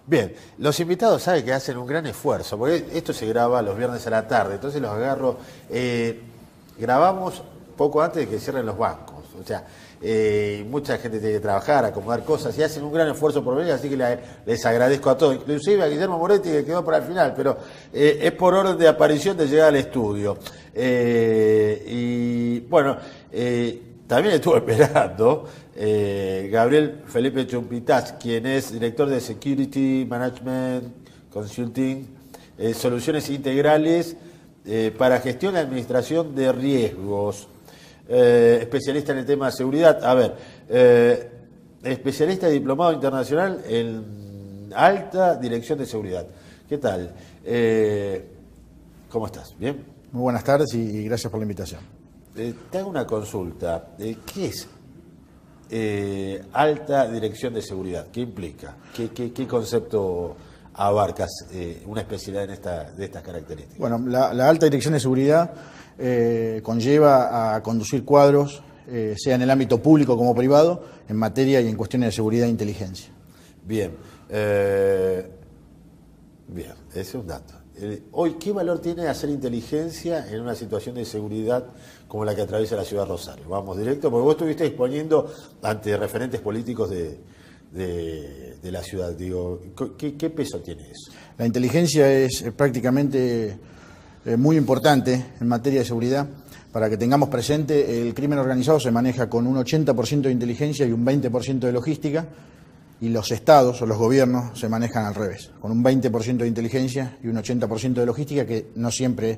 Bien, los invitados saben que hacen un gran esfuerzo, porque esto se graba los viernes a la tarde, entonces los agarro. Grabamos poco antes de que cierren los bancos, o sea, mucha gente tiene que trabajar, acomodar cosas y hacen un gran esfuerzo por venir, así que les agradezco a todos, inclusive a Guillermo Moretti que quedó para el final, pero es por orden de aparición de llegar al estudio. Y bueno, también estuvo esperando Gabriel Felipe Chumpitaz, quien es director de Security Management Consulting, Soluciones Integrales para Gestión y Administración de Riesgos, especialista en el tema de seguridad. A ver, especialista y diplomado internacional en alta dirección de seguridad. ¿Qué tal? ¿Cómo estás? ¿Bien? Muy buenas tardes y gracias por la invitación. Te hago una consulta. ¿Qué es alta dirección de seguridad? ¿Qué implica? ¿Qué concepto abarcas una especialidad de estas características? Bueno, la alta dirección de seguridad conlleva a conducir cuadros, sea en el ámbito público como privado, en materia y en cuestiones de seguridad e inteligencia. Bien, ese es un dato. Hoy, ¿qué valor tiene hacer inteligencia en una situación de seguridad como la que atraviesa la ciudad de Rosario? Vamos directo, porque vos estuviste exponiendo ante referentes políticos de la ciudad. Digo, ¿qué peso tiene eso? La inteligencia es prácticamente muy importante en materia de seguridad. Para que tengamos presente, el crimen organizado se maneja con un 80% de inteligencia y un 20% de logística, y los estados o los gobiernos se manejan al revés, con un 20% de inteligencia y un 80% de logística, que no siempre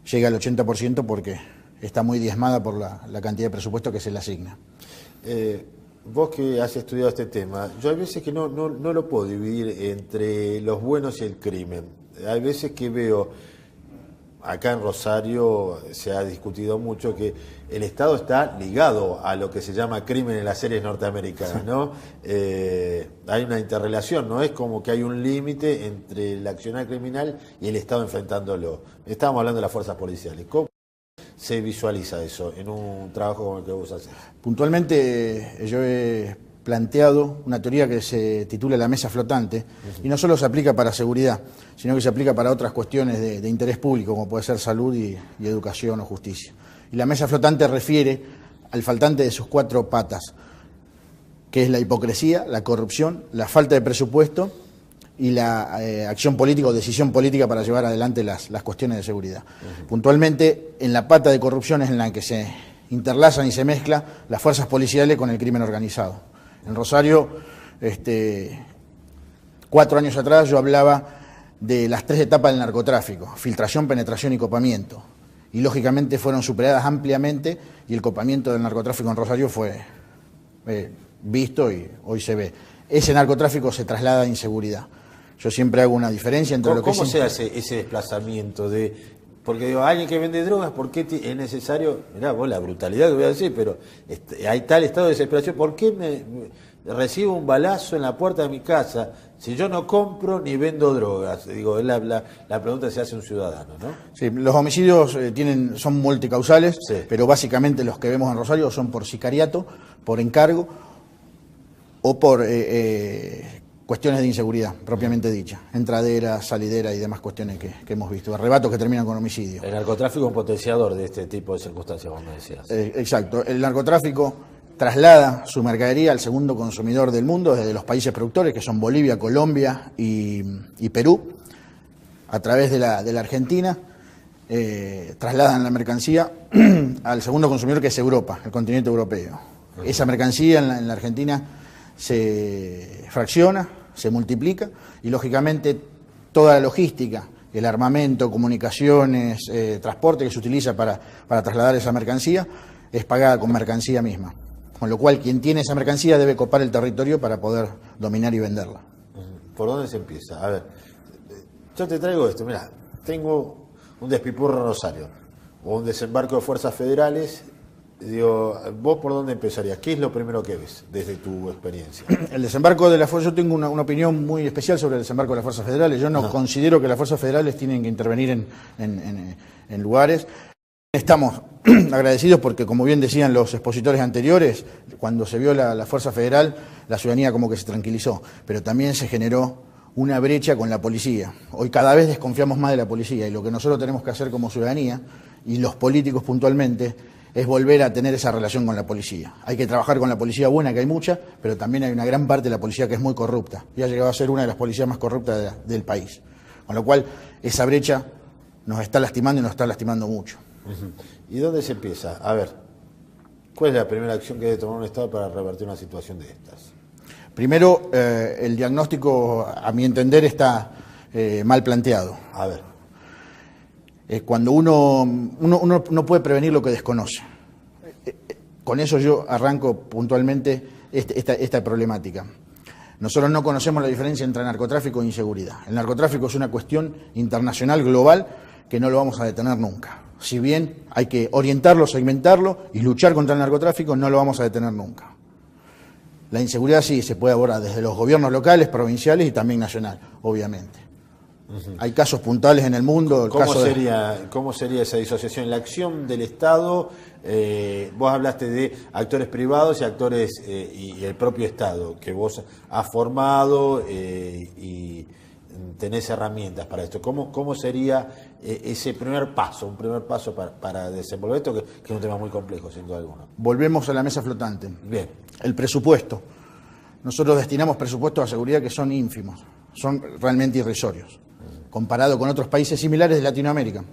llega al 80% porque está muy diezmada por la cantidad de presupuesto que se le asigna. Vos que has estudiado este tema, yo hay veces que no lo puedo dividir entre los buenos y el crimen. Hay veces que veo, acá en Rosario se ha discutido mucho que el Estado está ligado a lo que se llama crimen en las series norteamericanas, ¿no? Hay una interrelación, no es como que hay un límite entre el accionar criminal y el Estado enfrentándolo. Estábamos hablando de las fuerzas policiales. ¿Cómo se visualiza eso en un trabajo como el que vos haces? Puntualmente yo he planteado una teoría que se titula la mesa flotante, y no solo se aplica para seguridad, sino que se aplica para otras cuestiones de interés público, como puede ser salud y educación o justicia. Y la mesa flotante refiere al faltante de sus 4 patas, que es la hipocresía, la corrupción, la falta de presupuesto y la acción política o decisión política para llevar adelante las cuestiones de seguridad. Puntualmente, en la pata de corrupción es en la que se interlazan y se mezclan las fuerzas policiales con el crimen organizado. En Rosario, 4 años atrás, yo hablaba de las 3 etapas del narcotráfico: filtración, penetración y copamiento. Y lógicamente fueron superadas ampliamente, y el copamiento del narcotráfico en Rosario fue visto y hoy se ve. Ese narcotráfico se traslada a inseguridad. Yo siempre hago una diferencia entre lo que ¿Cómo se hace ese desplazamiento porque digo, alguien que vende drogas, ¿por qué es necesario? Mirá vos la brutalidad que voy a decir, pero hay tal estado de desesperación. ¿Por qué me recibo un balazo en la puerta de mi casa si yo no compro ni vendo drogas? Digo, la pregunta que se hace un ciudadano, ¿no? Sí, los homicidios son multicausales, sí, pero básicamente los que vemos en Rosario son por sicariato, por encargo o por cuestiones de inseguridad, propiamente dicha, entradera, salidera y demás cuestiones que hemos visto, arrebatos que terminan con homicidio. El narcotráfico es un potenciador de este tipo de circunstancias, como me decías. Exacto, el narcotráfico traslada su mercadería al segundo consumidor del mundo, desde los países productores, que son Bolivia, Colombia y Perú, a través de la Argentina, trasladan la mercancía al segundo consumidor, que es Europa, el continente europeo. Esa mercancía en la Argentina se fracciona, se multiplica, y lógicamente toda la logística, el armamento, comunicaciones, transporte que se utiliza para trasladar esa mercancía es pagada con mercancía misma. Con lo cual, quien tiene esa mercancía debe copar el territorio para poder dominar y venderla. ¿Por dónde se empieza? A ver, yo te traigo esto. Mirá, tengo un despipurro en Rosario, o un desembarco de fuerzas federales. Digo, ¿vos por dónde empezarías? ¿Qué es lo primero que ves desde tu experiencia? El desembarco de las fuerzas, yo tengo una opinión muy especial sobre el desembarco de las fuerzas federales. Yo no considero que las fuerzas federales tienen que intervenir en lugares. Estamos agradecidos porque, como bien decían los expositores anteriores, cuando se vio la Fuerza Federal, la ciudadanía como que se tranquilizó, pero también se generó una brecha con la policía. Hoy cada vez desconfiamos más de la policía y lo que nosotros tenemos que hacer como ciudadanía y los políticos puntualmente es volver a tener esa relación con la policía. Hay que trabajar con la policía buena, que hay mucha, pero también hay una gran parte de la policía que es muy corrupta y ha llegado a ser una de las policías más corruptas del país. Con lo cual, esa brecha nos está lastimando y nos está lastimando mucho. ¿Y dónde se empieza? A ver, ¿cuál es la primera acción que debe tomar un Estado para revertir una situación de estas? Primero, el diagnóstico, a mi entender, está mal planteado. A ver. Cuando uno no puede prevenir lo que desconoce. Con eso yo arranco puntualmente esta problemática. Nosotros no conocemos la diferencia entre narcotráfico e inseguridad. El narcotráfico es una cuestión internacional, global, que no lo vamos a detener nunca. Si bien hay que orientarlo, segmentarlo y luchar contra el narcotráfico, no lo vamos a detener nunca. La inseguridad sí se puede abordar desde los gobiernos locales, provinciales y también nacional, obviamente. Hay casos puntuales en el mundo. ¿Cómo sería esa disociación? La acción del Estado, vos hablaste de actores privados y actores y el propio Estado, que vos has formado y tenés herramientas para esto. ¿Cómo sería ese primer paso, para desenvolver esto, que es un tema muy complejo, sin duda alguna? Volvemos a la mesa flotante. Bien. El presupuesto. Nosotros destinamos presupuestos a seguridad que son ínfimos, son realmente irrisorios, comparado con otros países similares de Latinoamérica,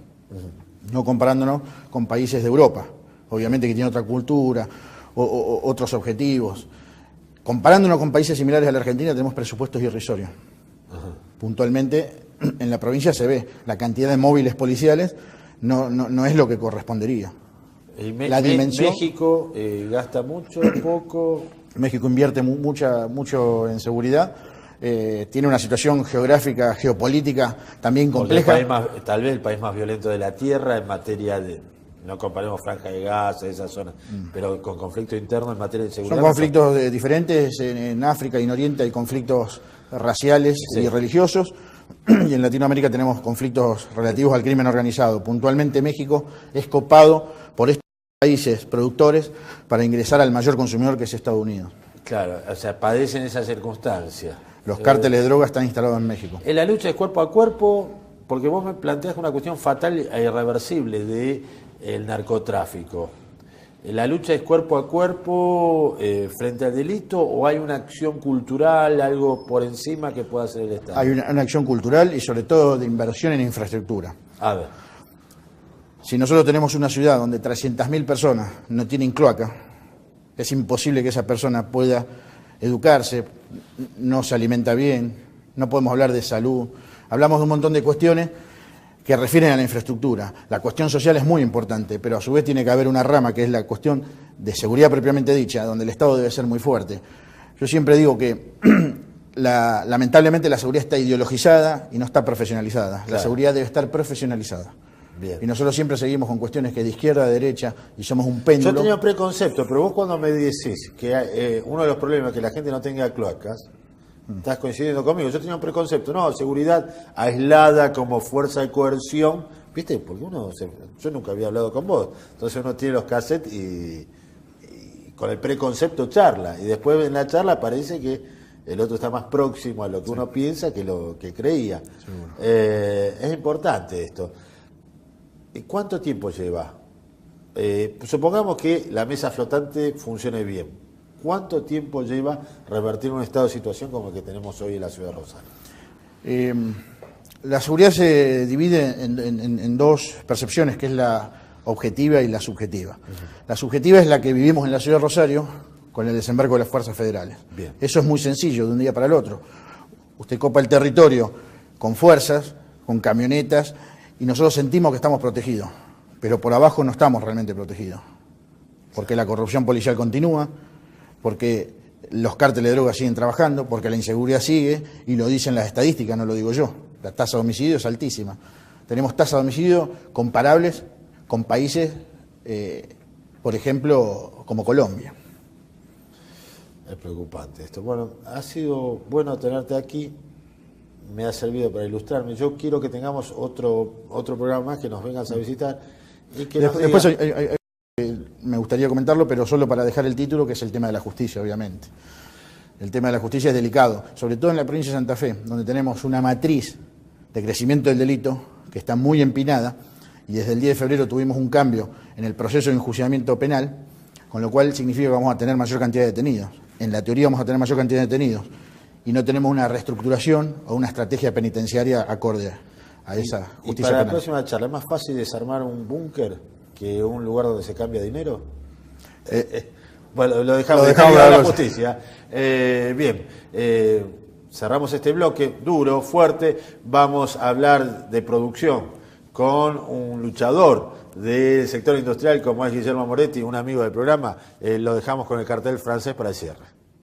no comparándonos con países de Europa, obviamente que tienen otra cultura, otros objetivos. Comparándonos con países similares a la Argentina tenemos presupuestos irrisorios. Puntualmente en la provincia se ve la cantidad de móviles policiales no es lo que correspondería. La dimensión. México gasta mucho, poco. México invierte mucho en seguridad. Tiene una situación geográfica, geopolítica también compleja. Tal vez el país más violento de la Tierra en materia de, no comparemos Franja de Gaza, esa zona, pero con conflicto interno en materia de seguridad. Son conflictos diferentes. En África y en Oriente hay conflictos raciales y religiosos, y en Latinoamérica tenemos conflictos relativos al crimen organizado. Puntualmente México es copado por estos países productores para ingresar al mayor consumidor, que es Estados Unidos. Claro, o sea, padecen esa circunstancia. Los cárteles de droga están instalados en México. En la lucha de cuerpo a cuerpo, porque vos me planteas una cuestión fatal e irreversible del narcotráfico. ¿La lucha es cuerpo a cuerpo frente al delito o hay una acción cultural, algo por encima que pueda hacer el Estado? Hay una acción cultural y sobre todo de inversión en infraestructura. A ver. Si nosotros tenemos una ciudad donde 300.000 personas no tienen cloaca, es imposible que esa persona pueda educarse, no se alimenta bien, no podemos hablar de salud. Hablamos de un montón de cuestiones que refieren a la infraestructura. La cuestión social es muy importante, pero a su vez tiene que haber una rama que es la cuestión de seguridad propiamente dicha, donde el Estado debe ser muy fuerte. Yo siempre digo que lamentablemente la seguridad está ideologizada y no está profesionalizada. Claro. La seguridad debe estar profesionalizada. Bien. Y nosotros siempre seguimos con cuestiones que de izquierda a derecha y somos un péndulo. Yo tenía un preconcepto, pero vos cuando me decís que uno de los problemas es que la gente no tenga cloacas, estás coincidiendo conmigo. Yo tenía un preconcepto, no, seguridad aislada como fuerza de coerción, ¿viste? Porque yo nunca había hablado con vos, entonces uno tiene los cassettes y con el preconcepto charla, y después en la charla parece que el otro está más próximo a lo que uno piensa que lo que creía. Es importante esto. ¿Cuánto tiempo lleva? Supongamos que la mesa flotante funcione bien. ¿Cuánto tiempo lleva revertir un estado de situación como el que tenemos hoy en la ciudad de Rosario? La seguridad se divide en dos percepciones, que es la objetiva y la subjetiva. La subjetiva es la que vivimos en la ciudad de Rosario con el desembarco de las fuerzas federales. Bien. Eso es muy sencillo, de un día para el otro. Usted copa el territorio con fuerzas, con camionetas, y nosotros sentimos que estamos protegidos, pero por abajo no estamos realmente protegidos, porque la corrupción policial continúa, porque los cárteles de droga siguen trabajando, porque la inseguridad sigue, y lo dicen las estadísticas, no lo digo yo. La tasa de homicidio es altísima. Tenemos tasas de homicidio comparables con países, por ejemplo, como Colombia. Es preocupante esto. Bueno, ha sido bueno tenerte aquí. Me ha servido para ilustrarme. Yo quiero que tengamos otro programa más, que nos vengas a visitar. Y que después me gustaría comentarlo, pero solo para dejar el título, que es el tema de la justicia, obviamente. El tema de la justicia es delicado, sobre todo en la provincia de Santa Fe, donde tenemos una matriz de crecimiento del delito que está muy empinada, y desde el 10 de febrero tuvimos un cambio en el proceso de enjuiciamiento penal, con lo cual significa que vamos a tener mayor cantidad de detenidos. En la teoría vamos a tener mayor cantidad de detenidos, y no tenemos una reestructuración o una estrategia penitenciaria acorde a esa justicia penal. ¿Y para la penal. próxima charla es más fácil desarmar un búnker que un lugar donde se cambia dinero? Bueno, lo dejamos a la justicia. Bien, cerramos este bloque duro, fuerte. Vamos a hablar de producción con un luchador del sector industrial como es Guillermo Moretti, un amigo del programa. Lo dejamos con el cartel francés para el cierre.